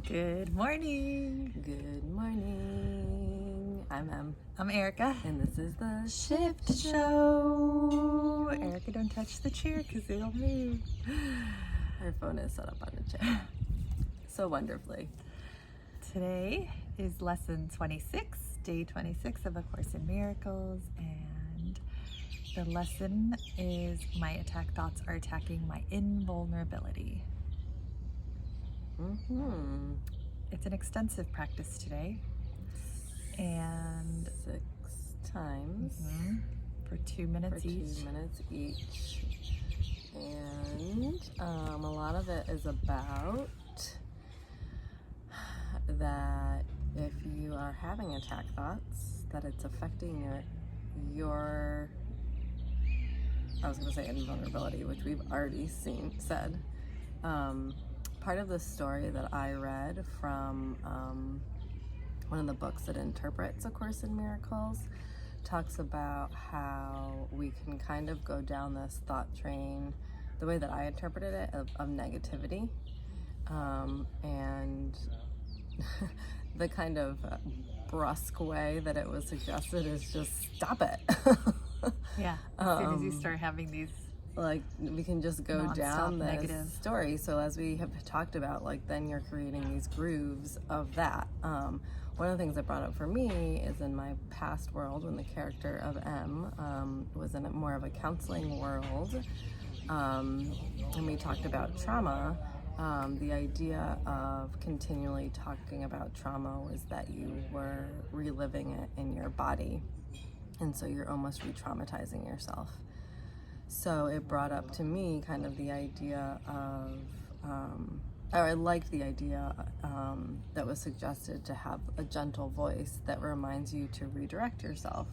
Good morning. Good morning. I'm Em. I'm Erica. And this is the Shift Show. Erica, don't touch the chair because it'll move. Her phone is set up on the chair. So wonderfully. Today is lesson 26, day 26 of A Course in Miracles. And the lesson is my attack thoughts are attacking my invulnerability. It's an extensive practice today. And 6 times. For 2 minutes each. 2 minutes each. And a lot of it is about that if you are having attack thoughts, that it's affecting your I was going to say invulnerability, which we've already said. Part of the story that I read from one of the books that interprets A Course in Miracles talks about how we can kind of go down this thought train, the way that I interpreted it, of negativity. And the kind of brusque way that it was suggested is just stop it. Yeah, as soon as you start having these we can just go down this negative story. So as we have talked about, then you're creating these grooves of that. One of the things that brought up for me is in my past world, when the character of M was in more of a counseling world, and we talked about trauma. The idea of continually talking about trauma was that you were reliving it in your body, and so you're almost re-traumatizing yourself. So it brought up to me kind of the idea of, or I liked the idea that was suggested to have a gentle voice that reminds you to redirect yourself.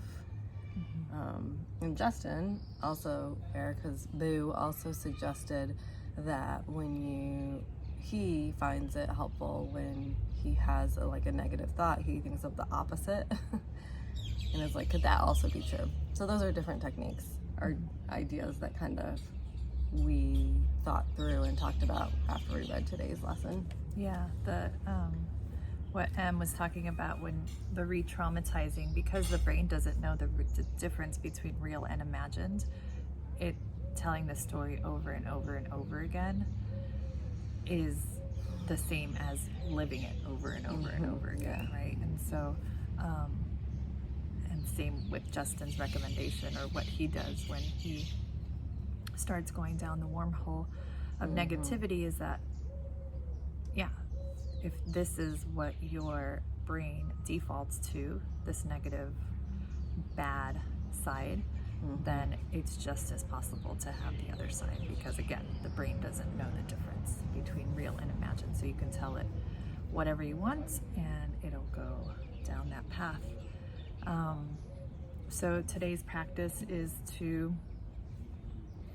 And Justin, also Erica's boo, also suggested that he finds it helpful when he has a negative thought, he thinks of the opposite. And it's could that also be true? So those are different techniques, or ideas that kind of we thought through and talked about after we read today's lesson. Yeah, what Em was talking about when the re-traumatizing, because the brain doesn't know the difference between real and imagined, it telling the story over and over and over again is the same as living it over and over and over again, right? And so and same with Justin's recommendation, or what he does when he starts going down the wormhole of negativity, is that, yeah, if this is what your brain defaults to, this negative, bad side, then it's just as possible to have the other side, because again, the brain doesn't know the difference between real and imagined. So you can tell it whatever you want and it'll go down that path. So today's practice is to...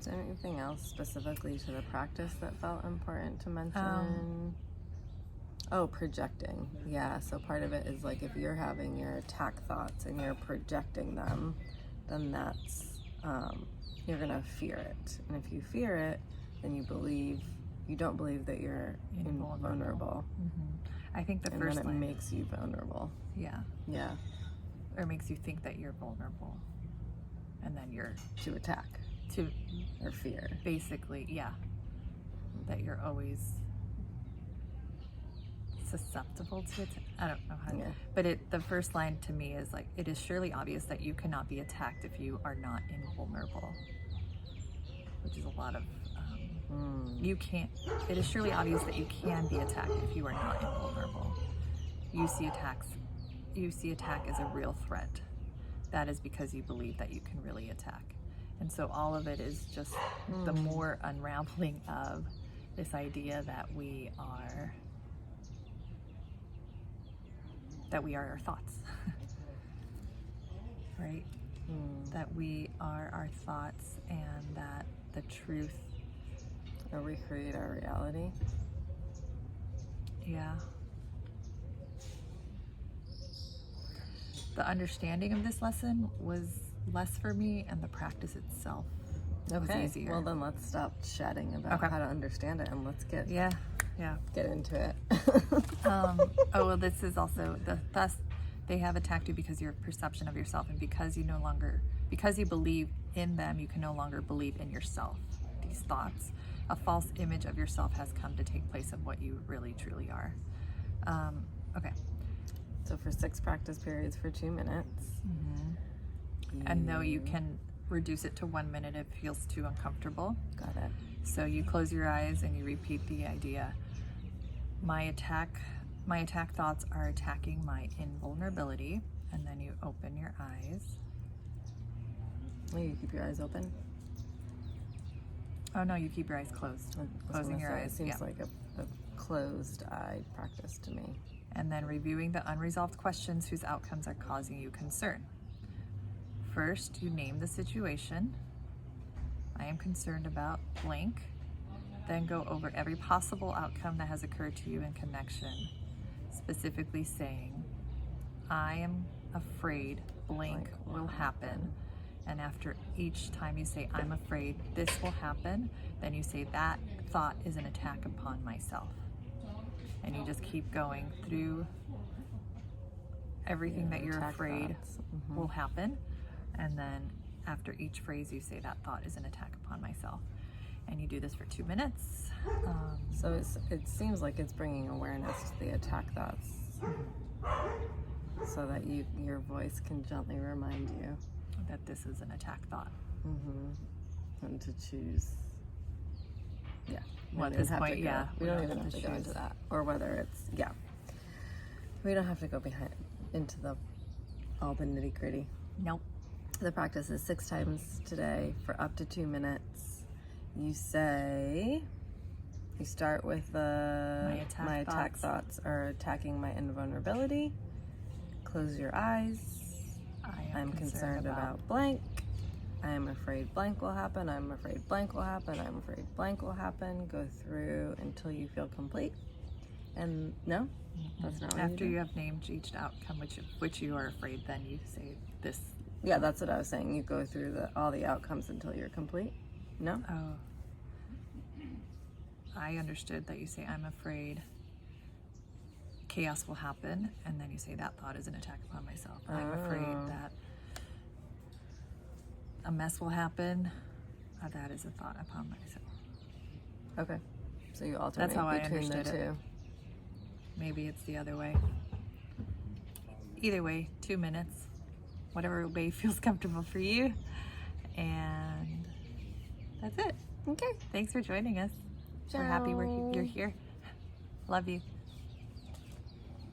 Is there anything else specifically to the practice that felt important to mention? Projecting. Yeah, so part of it is if you're having your attack thoughts and you're projecting them, then that's, you're gonna fear it. And if you fear it, then you don't believe that you're invulnerable. I think the and first then it makes you vulnerable. Yeah. Or makes you think that you're vulnerable, and then you're to attack, or fear. Basically, yeah. That you're always susceptible to it. I don't know how to, but the first line to me is it is surely obvious that you cannot be attacked if you are not invulnerable, which is a lot of you can't. It is surely obvious that you can be attacked if you are not invulnerable. You see attack as a real threat. That is because you believe that you can really attack. And so all of it is just the more unraveling of this idea that we are our thoughts. Right? That we are our thoughts, and that the truth, or we create our reality. Yeah. The understanding of this lesson was less for me, and the practice itself was easier. Well, then let's stop chatting about how to understand it, and let's get Yeah. get into it. Oh, well, this is also thus they have attacked you because your perception of yourself, and because you believe in them, you can no longer believe in yourself. These thoughts, a false image of yourself has come to take place of what you really truly are. Okay. So for 6 practice periods for 2 minutes. And though you can reduce it to 1 minute, it feels too uncomfortable. Got it. So you close your eyes and you repeat the idea. My attack thoughts are attacking my invulnerability. And then you open your eyes. Oh, you keep your eyes open? Oh no, you keep your eyes closed. Closing your eyes. It seems like a closed-eyed practice to me. And then reviewing the unresolved questions whose outcomes are causing you concern. First, you name the situation. I am concerned about blank. Then go over every possible outcome that has occurred to you in connection, specifically saying, I am afraid blank will happen. And after each time you say, I'm afraid this will happen, then you say, that thought is an attack upon myself. And you just keep going through everything that you're afraid will happen. And then after each phrase, you say, that thought is an attack upon myself. And you do this for 2 minutes. So it seems like it's bringing awareness to the attack thoughts, so that your voice can gently remind you that this is an attack thought. And to choose. Yeah. Well, at this point, yeah. We don't even have to go into that. Or whether it's, yeah. We don't have to go into all the nitty gritty. Nope. The practice is 6 times today for up to 2 minutes. You start with my attack thoughts are attacking my invulnerability. Close your eyes. I'm concerned about blank. I am afraid blank will happen. I'm afraid blank will happen. I'm afraid blank will happen. Go through until you feel complete. And no, that's not what After you have named each outcome which you are afraid, then you say this. Yeah, that's what I was saying. You go through all the outcomes until you're complete. No? Oh. I understood that you say, I'm afraid chaos will happen, and then you say, that thought is an attack upon myself. I'm afraid that a mess will happen. That is a thought upon myself. Okay. So you alternate That's how I between the understood two. it. Maybe it's the other way. Either way, 2 minutes. Whatever way feels comfortable for you. And that's it. Okay. Thanks for joining us. We're happy you're here. Love you.